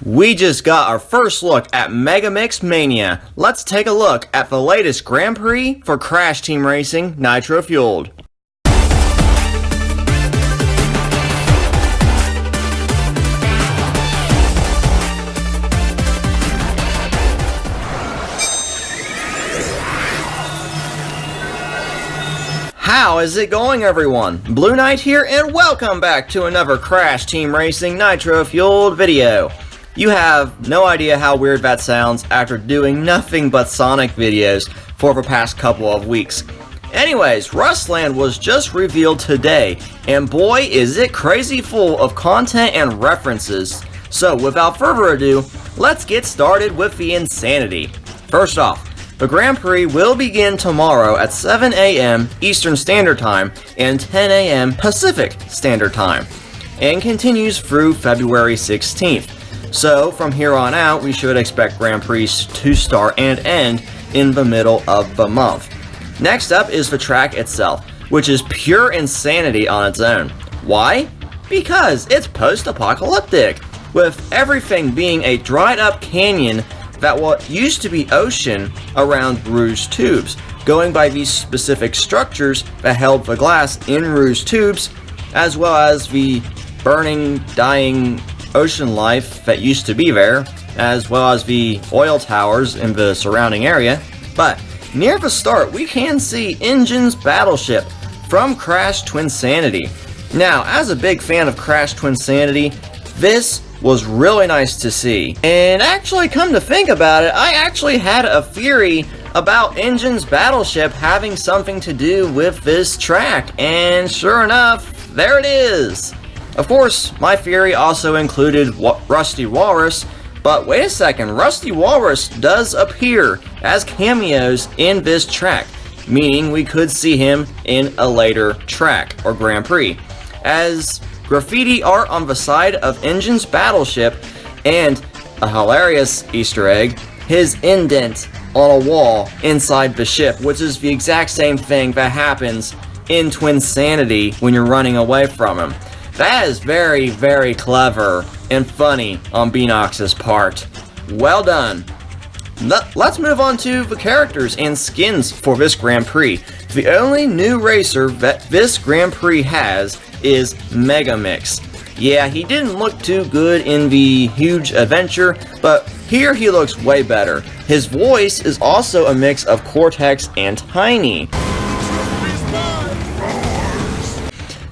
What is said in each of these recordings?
We just got our first look at MegaMix Mania. Let's take a look at the latest Grand Prix for Crash Team Racing Nitro Fueled. How is it going, everyone? Blueknight here, and welcome back to another Crash Team Racing Nitro Fueled video. You have no idea how weird that sounds after doing nothing but Sonic videos for the past couple of weeks. Anyways, Rustland was just revealed today, and boy is it crazy full of content and references. So without further ado, let's get started with the insanity. First off, the Grand Prix will begin tomorrow at 7 a.m. Eastern Standard Time and 10 a.m. Pacific Standard Time, and continues through February 16th. So from here on out, we should expect Grand Prix to start and end in the middle of the month. Next up is the track itself, which is pure insanity on its own. Why? Because it's post-apocalyptic, with everything being a dried up canyon that what used to be ocean around Rouge tubes, going by these specific structures that held the glass in Rouge tubes, as well as the burning, dying ocean life that used to be there, as well as the oil towers in the surrounding area. But near the start, we can see Engine's battleship from Crash Twinsanity. Now, as a big fan of Crash Twinsanity, this was really nice to see. And actually, come to think about it, I actually had a theory about Engine's battleship having something to do with this track, and sure enough, there it is. Of course, my theory also included Rusty Walrus, but wait a second, Rusty Walrus does appear as cameos in this track, meaning we could see him in a later track or Grand Prix, as graffiti art on the side of Engine's battleship, and a hilarious Easter egg, his indent on a wall inside the ship, which is the exact same thing that happens in Twinsanity when you're running away from him. That is very, very clever and funny on Beanox's part. Well done. Let's move on to the characters and skins for this Grand Prix. The only new racer that this Grand Prix has is MegaMix. Yeah, he didn't look too good in the huge adventure, but here he looks way better. His voice is also a mix of Cortex and Tiny.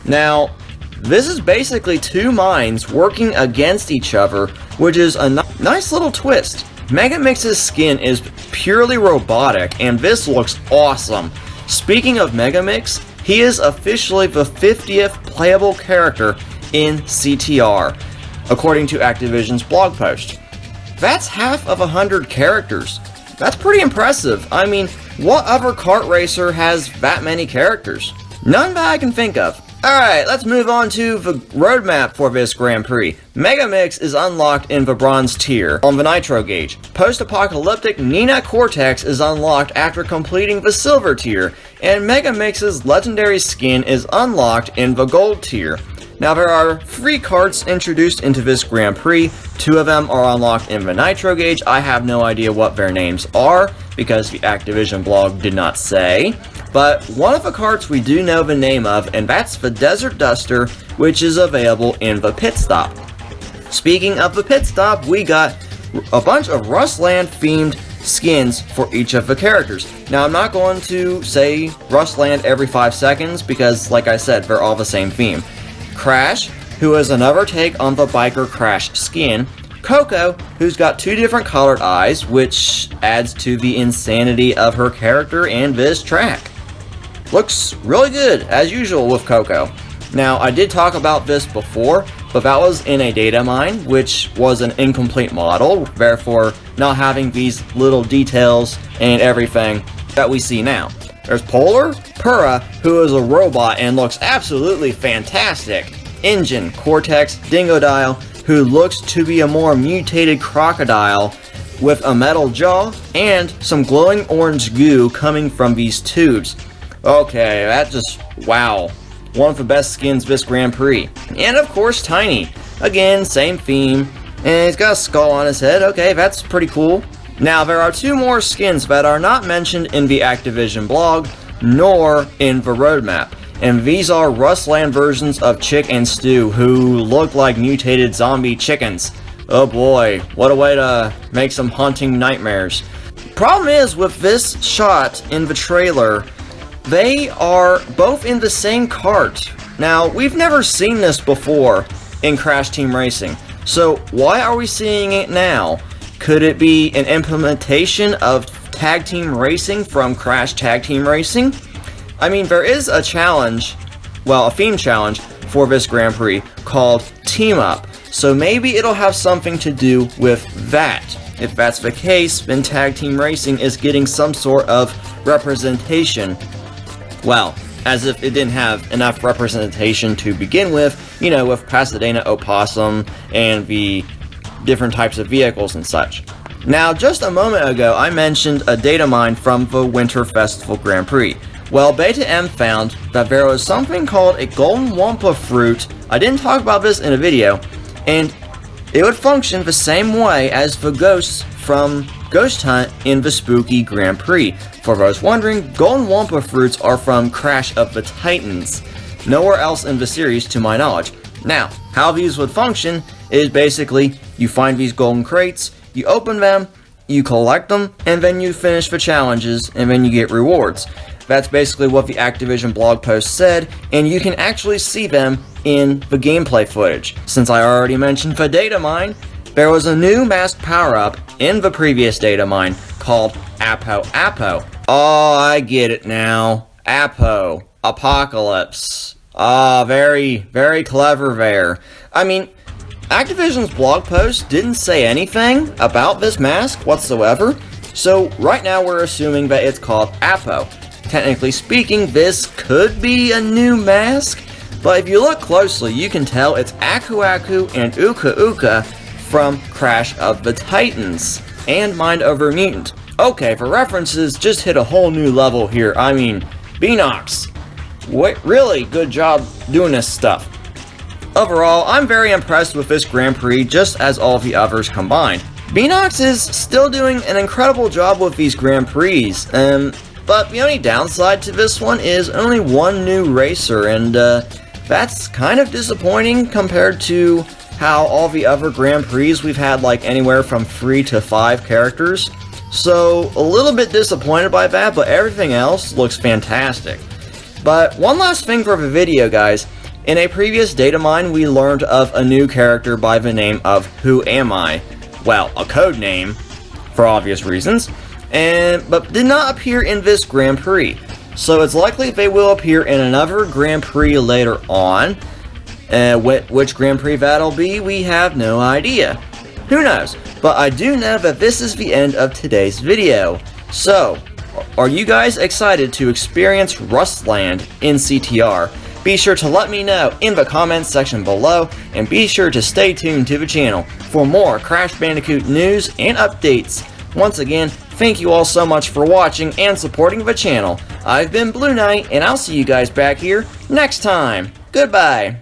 Now, this is basically two minds working against each other, which is a nice little twist. MegaMix's skin is purely robotic, and this looks awesome. Speaking of MegaMix, he is officially the 50th playable character in CTR, according to Activision's blog post. That's half of 100 characters. That's pretty impressive. I mean, what other kart racer has that many characters? None that I can think of. Alright, let's move on to the roadmap for this Grand Prix. MegaMix is unlocked in the bronze tier on the Nitro gauge. Post-apocalyptic Nina Cortex is unlocked after completing the silver tier, and MegaMix's legendary skin is unlocked in the gold tier. Now there are 3 karts introduced into this Grand Prix. 2 of them are unlocked in the Nitro gauge. I have no idea what their names are because the Activision blog did not say. But one of the karts we do know the name of, and that's the Desert Duster, which is available in the pit stop. Speaking of the pit stop, we got a bunch of Rustland themed skins for each of the characters. Now, I'm not going to say Rustland every 5 seconds because, like I said, they're all the same theme. Crash, who is another take on the Biker Crash skin. Coco, who's got 2 different colored eyes, which adds to the insanity of her character and this track. Looks really good, as usual with Coco. Now, I did talk about this before, but that was in a data mine, which was an incomplete model, therefore not having these little details and everything that we see now. There's Polar Pura, who is a robot and looks absolutely fantastic. Engine, Cortex, Dingodile, who looks to be a more mutated crocodile with a metal jaw and some glowing orange goo coming from these tubes. Okay, that just, wow. One of the best skins this Grand Prix. And of course, Tiny. Again, same theme. And he's got a skull on his head. Okay, that's pretty cool. Now, there are 2 more skins that are not mentioned in the Activision blog, nor in the roadmap. And these are Rustland versions of Chick and Stew, who look like mutated zombie chickens. Oh boy, what a way to make some haunting nightmares. Problem is, with this shot in the trailer, they are both in the same cart. Now, we've never seen this before in Crash Team Racing, so why are we seeing it now? Could it be an implementation of Tag Team Racing from Crash Tag Team Racing? I mean, there is a challenge, well, a theme challenge for this Grand Prix called Team Up, so maybe it'll have something to do with that. If that's the case, then Tag Team Racing is getting some sort of representation. Well, as if it didn't have enough representation to begin with, you know, with Pasadena Opossum and the different types of vehicles and such. Now, just a moment ago, I mentioned a data mine from the Winter Festival Grand Prix. Well, Beta M found that there was something called a Golden Wampa fruit. I didn't talk about this in a video, and it would function the same way as the ghosts from Ghost Hunt in the Spooky Grand Prix. For those wondering, Golden Wampa fruits are from Crash of the Titans. Nowhere else in the series, to my knowledge. Now, how these would function is basically, you find these golden crates, you open them, you collect them, and then you finish the challenges, and then you get rewards. That's basically what the Activision blog post said, and you can actually see them in the gameplay footage. Since I already mentioned the data mine, there was a new mask power-up in the previous data mine called Apo Apo. Oh, I get it now. Apo. Apocalypse. Ah, very, very clever there. I mean, Activision's blog post didn't say anything about this mask whatsoever, so right now we're assuming that it's called Apo. Technically speaking, this could be a new mask, but if you look closely, you can tell it's Aku Aku and Uka Uka from Crash of the Titans and Mind Over Mutant. Okay, for references, just hit a whole new level here. I mean, Beanox. Really good job doing this stuff. Overall, I'm very impressed with this Grand Prix, just as all the others combined. Beanox is still doing an incredible job with these Grand Prix, but the only downside to this one is only one new racer, and that's kind of disappointing compared to how all the other Grand Prix we've had like anywhere from 3 to 5 characters. So a little bit disappointed by that, but everything else looks fantastic. But one last thing for the video, guys. In a previous data mine, we learned of a new character by the name of Who Am I? Well, a code name, for obvious reasons, but did not appear in this Grand Prix. So it's likely they will appear in another Grand Prix later on. Which Grand Prix that'll be, we have no idea. Who knows? But I do know that this is the end of today's video. So, are you guys excited to experience Rustland in CTR? Be sure to let me know in the comments section below, and be sure to stay tuned to the channel for more Crash Bandicoot news and updates. Once again, thank you all so much for watching and supporting the channel. I've been Blueknight, and I'll see you guys back here next time. Goodbye.